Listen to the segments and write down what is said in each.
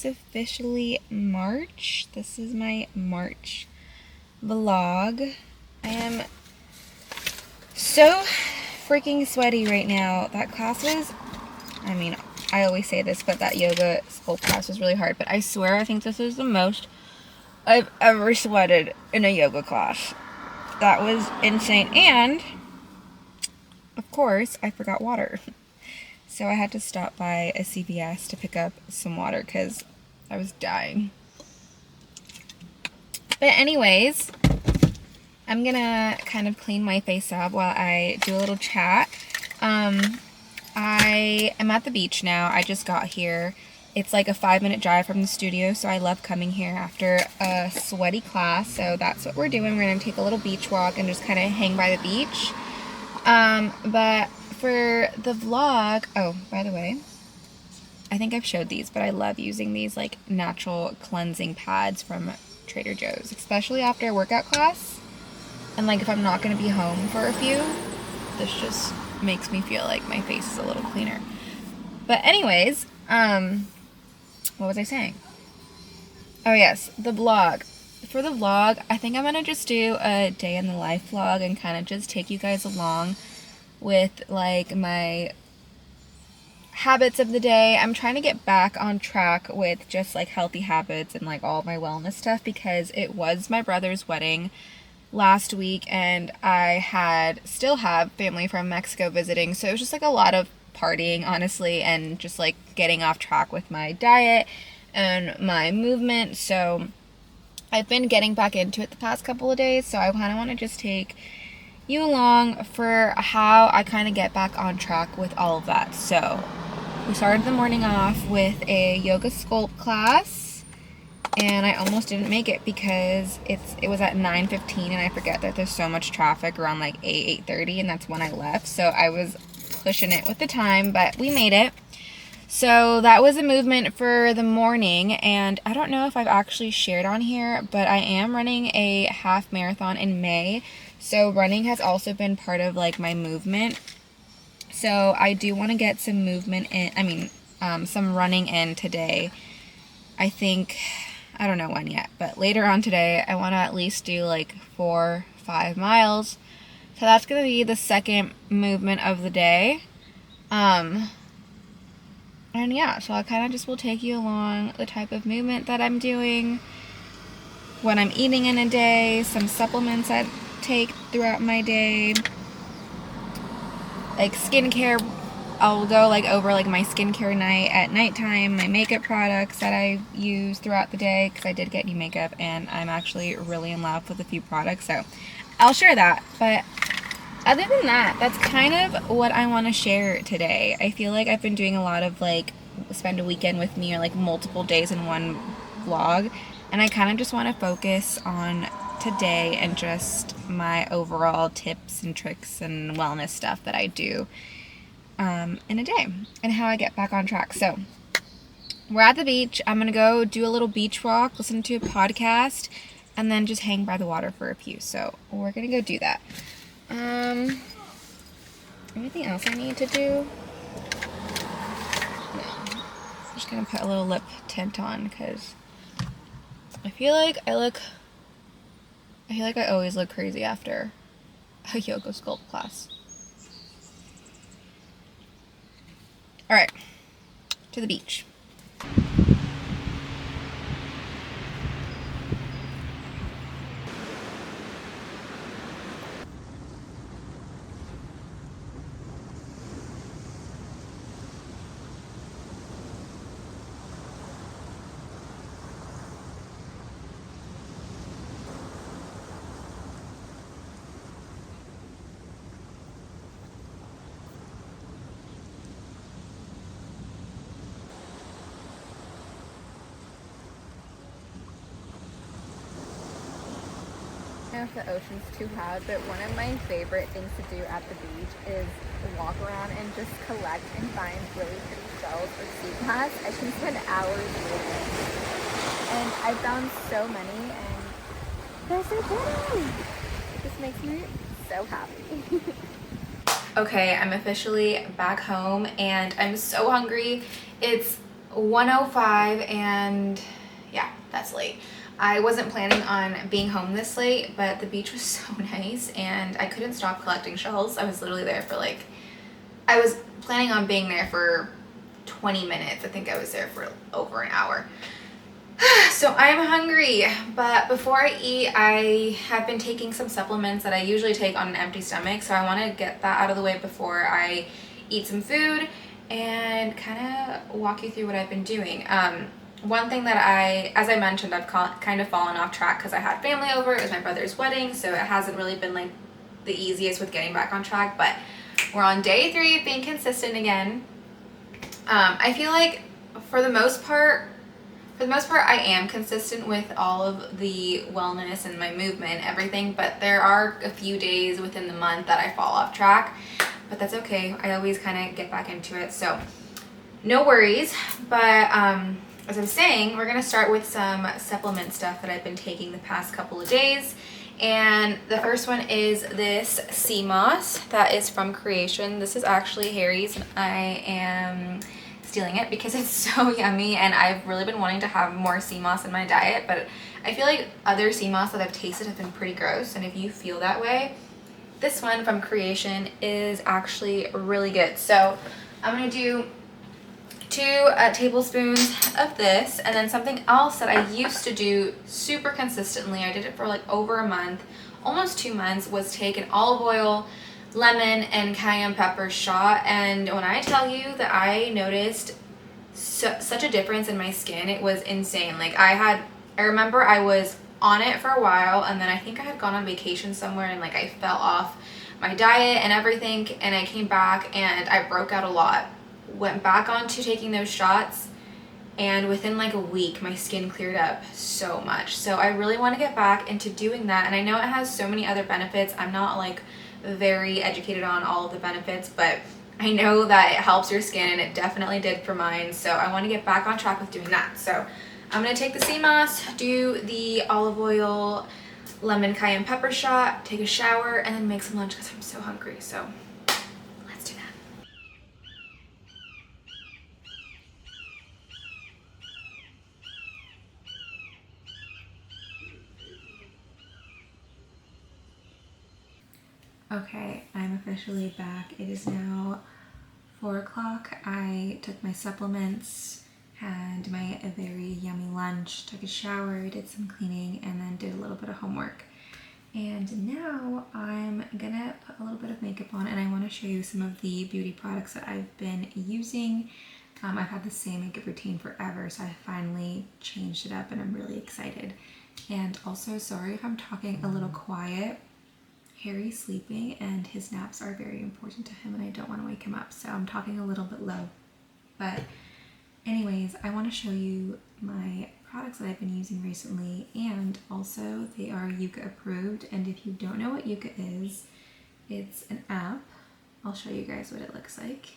officially March. This is my March vlog. I am so freaking sweaty right now. That class was, I mean, I always say this, but that yoga sculpt class was really hard. But I swear I think this is the most I've ever sweated in a yoga class. That was insane. And, of course, I forgot water. So I had to stop by a CVS to pick up some water because I was dying. But anyways, I'm gonna kind of clean my face up while I do a little chat. I am at the beach now. I just got here. It's like a 5-minute drive from the studio, so I love coming here after a sweaty class. So that's what we're doing. We're gonna take a little beach walk and just kind of hang by the beach. But for the vlog, oh, by the way, I think I've showed these, but I love using these like natural cleansing pads from Trader Joe's, especially after a workout class. And like if I'm not going to be home for a few, this just makes me feel like my face is a little cleaner. But anyways, what was I saying? Oh yes, the vlog. For the vlog, I think I'm going to just do a day in the life vlog and kind of just take you guys along with like my habits of the day. I'm trying to get back on track with just like healthy habits and like all my wellness stuff because it was my brother's wedding last week and I still have family from Mexico visiting, so it was just like a lot of partying, honestly, and just like getting off track with my diet and my movement. So I've been getting back into it the past couple of days, so I kind of want to just take you along for how I kind of get back on track with all of that. So we started the morning off with a yoga sculpt class, and I almost didn't make it because it was at 9:15, and I forget that there's so much traffic around like 8:30, and that's when I left. So I was pushing it with the time, but we made it. So that was a movement for the morning, and I don't know if I've actually shared on here, but I am running a half marathon in May. So running has also been part of like my movement. So I do want to get some movement in, some running in today. I think, I don't know when yet, but later on today, I want to at least do like 4-5 miles. So that's going to be the second movement of the day. And yeah, so I kind of just will take you along the type of movement that I'm doing, what I'm eating in a day, some supplements I take throughout my day, like skincare. I'll go like over like my skincare night at nighttime, my makeup products that I use throughout the day, because I did get new makeup and I'm actually really in love with a few products, so I'll share that. But other than that, that's kind of what I want to share today. I feel like I've been doing a lot of like spend a weekend with me or like multiple days in one vlog, and I kind of just want to focus on today and just my overall tips and tricks and wellness stuff that I do in a day and how I get back on track. So we're at the beach. I'm gonna go do a little beach walk, listen to a podcast, and then just hang by the water for a few. So we're gonna go do that. Anything else I need to do? No. I'm just gonna put a little lip tint on because I feel like I always look crazy after a yoga sculpt class. Alright, to the beach. I don't know if the ocean's too hot, but one of my favorite things to do at the beach is walk around and just collect and find really pretty shells or sea glass. I can spend hours doing it, and I found so many, and they're so pretty. It just makes me so happy. Okay, I'm officially back home and I'm so hungry. It's 1:05 and yeah, that's late. I wasn't planning on being home this late, but the beach was so nice and I couldn't stop collecting shells. I was literally there for like, I was planning on being there for 20 minutes. I think I was there for over an hour. So I'm hungry, but before I eat, I have been taking some supplements that I usually take on an empty stomach, so I want to get that out of the way before I eat some food and kind of walk you through what I've been doing. One thing that as I mentioned, I've kind of fallen off track because I had family over. It was my brother's wedding, so it hasn't really been like the easiest with getting back on track, but we're on day 3 of being consistent again. I feel like for the most part, I am consistent with all of the wellness and my movement, everything, but there are a few days within the month that I fall off track, but that's okay. I always kind of get back into it, so no worries. But as I was saying, we're going to start with some supplement stuff that I've been taking the past couple of days. And the first one is this sea moss that is from Creation. This is actually Harry's, and I am stealing it because it's so yummy, and I've really been wanting to have more sea moss in my diet, but I feel like other sea moss that I've tasted have been pretty gross, and if you feel that way, this one from Creation is actually really good. So I'm going to do 2 tablespoons of this, and then something else that I used to do super consistently, I did it for like over a month, almost 2 months, was take an olive oil, lemon, and cayenne pepper shot. And when I tell you that I noticed such a difference in my skin, it was insane. Like I remember I was on it for a while, and then I think I had gone on vacation somewhere, and like I fell off my diet and everything, and I came back and I broke out a lot. Went back onto taking those shots, and within like a week my skin cleared up so much. So I really want to get back into doing that, and I know it has so many other benefits. I'm not like very educated on all of the benefits, but I know that it helps your skin, and it definitely did for mine. So I want to get back on track with doing that. So I'm going to take the sea moss, do the olive oil, lemon, cayenne pepper shot, take a shower, and then make some lunch because I'm so hungry. So let's do that. Okay, I'm officially back. It is now 4 o'clock. I took my supplements, had my very yummy lunch, took a shower, did some cleaning, and then did a little bit of homework. And now I'm gonna put a little bit of makeup on, and I want to show you some of the beauty products that I've been using. I've had the same makeup routine forever, so I finally changed it up, and I'm really excited. And also, sorry if I'm talking a little quiet. Harry's sleeping, and his naps are very important to him, and I don't want to wake him up, so I'm talking a little bit low. But anyways, I want to show you my products that I've been using recently, and also they are Yuka approved. And if you don't know what Yuka is, it's an app. I'll show you guys what it looks like.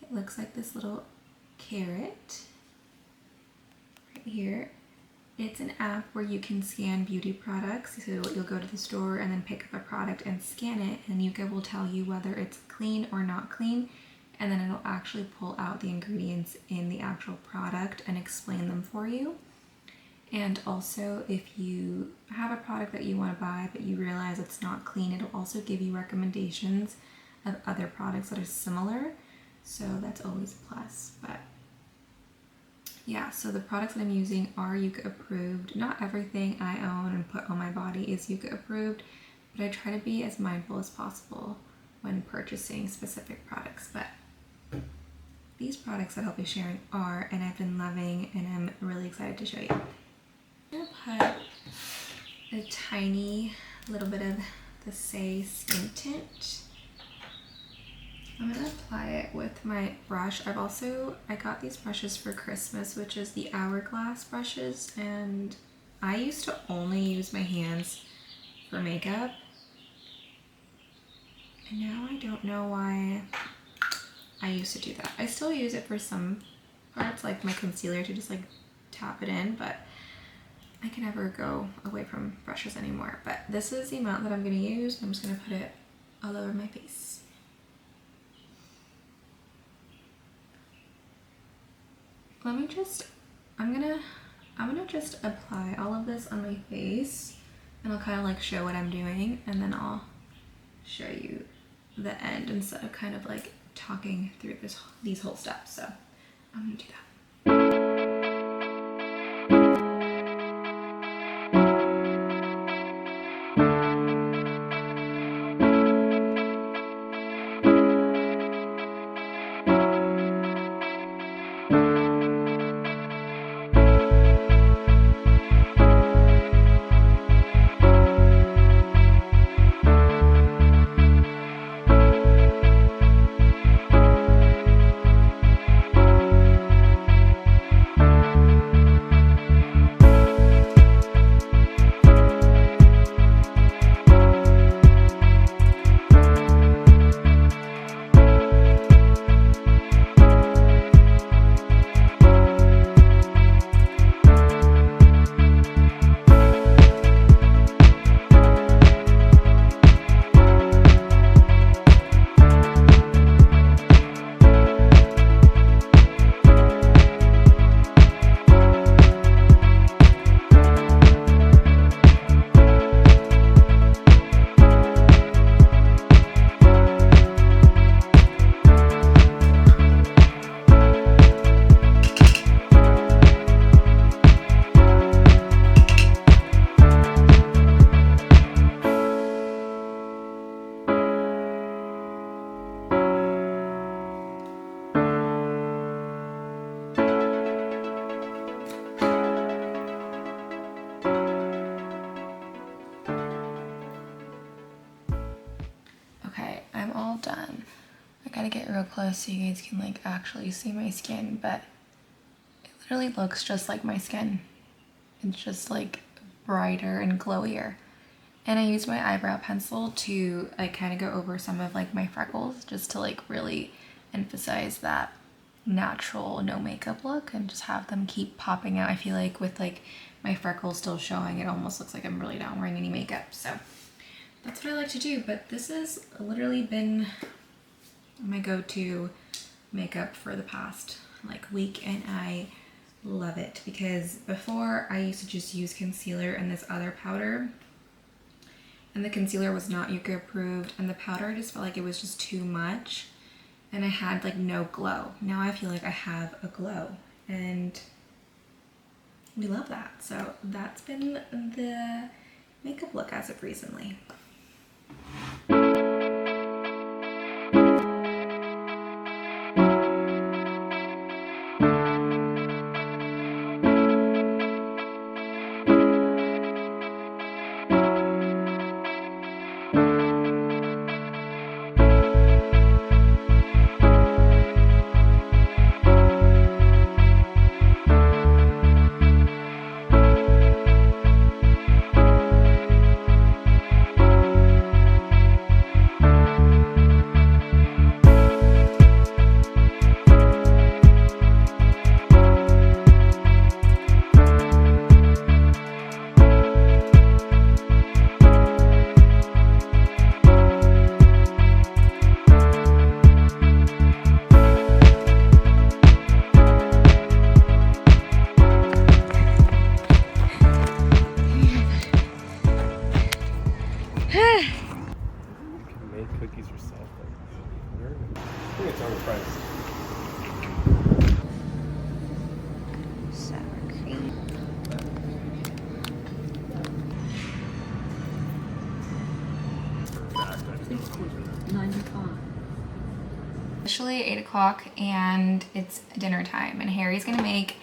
It looks like this little carrot right here. It's an app where you can scan beauty products. So you'll go to the store and then pick up a product and scan it, and Yuka will tell you whether it's clean or not clean, and then it'll actually pull out the ingredients in the actual product and explain them for you. And also, if you have a product that you want to buy but you realize it's not clean, it'll also give you recommendations of other products that are similar, so that's always a plus. But yeah, so the products that I'm using are Yuka approved. Not everything I own and put on my body is Yuka approved, but I try to be as mindful as possible when purchasing specific products. But these products that I'll be sharing are, and I've been loving, and I'm really excited to show you. I'm gonna put a tiny little bit of the Saie Skin Tint. I'm gonna apply it with my brush. I got these brushes for Christmas, which is the Hourglass brushes, and I used to only use my hands for makeup, and now I don't know why I used to do that. I still use it for some parts, like my concealer, to just like tap it in, but I can never go away from brushes anymore. But this is the amount that I'm gonna use. I'm just gonna put it all over my face. I'm gonna just apply all of this on my face, and I'll kind of like show what I'm doing, and then I'll show you the end instead of kind of like talking through these whole steps. So I'm gonna do that. Done. I gotta get real close so you guys can like actually see my skin, but it literally looks just like my skin. It's just like brighter and glowier. And I used my eyebrow pencil to like kind of go over some of like my freckles just to like really emphasize that natural no makeup look and just have them keep popping out. I feel like with like my freckles still showing, it almost looks like I'm really not wearing any makeup. So that's what I like to do, but this has literally been my go-to makeup for the past like week, and I love it because before I used to just use concealer and this other powder, and the concealer was not Yuka approved, and the powder I just felt like it was just too much, and I had like no glow. Now I feel like I have a glow, and we love that. So that's been the makeup look as of recently. Officially 8 o'clock and it's dinner time, and Harry's gonna make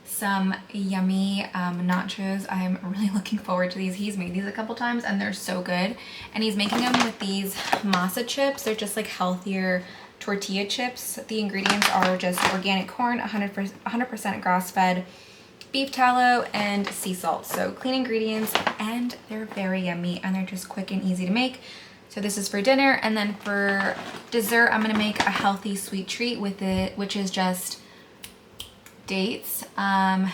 some yummy nachos. I'm really looking forward to these. He's made these a couple times and they're so good, and he's making them with these masa chips. They're just like healthier tortilla chips. The ingredients are just organic corn, 100% grass-fed, beef tallow, and sea salt. So clean ingredients, and they're very yummy, and they're just quick and easy to make. So this is for dinner, and then for dessert, I'm gonna make a healthy sweet treat with it, which is just dates,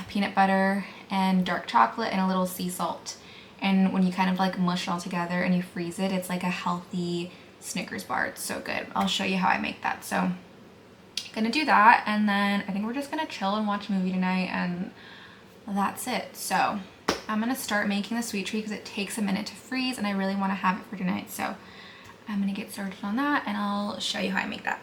peanut butter, and dark chocolate, and a little sea salt. And when you kind of like mush it all together and you freeze it, it's like a healthy Snickers bar. It's so good. I'll show you how I make that. So gonna do that, and then I think we're just gonna chill and watch a movie tonight, and that's it. So I'm gonna start making the sweet treat because it takes a minute to freeze and I really want to have it for tonight. So I'm gonna get started on that and I'll show you how I make that.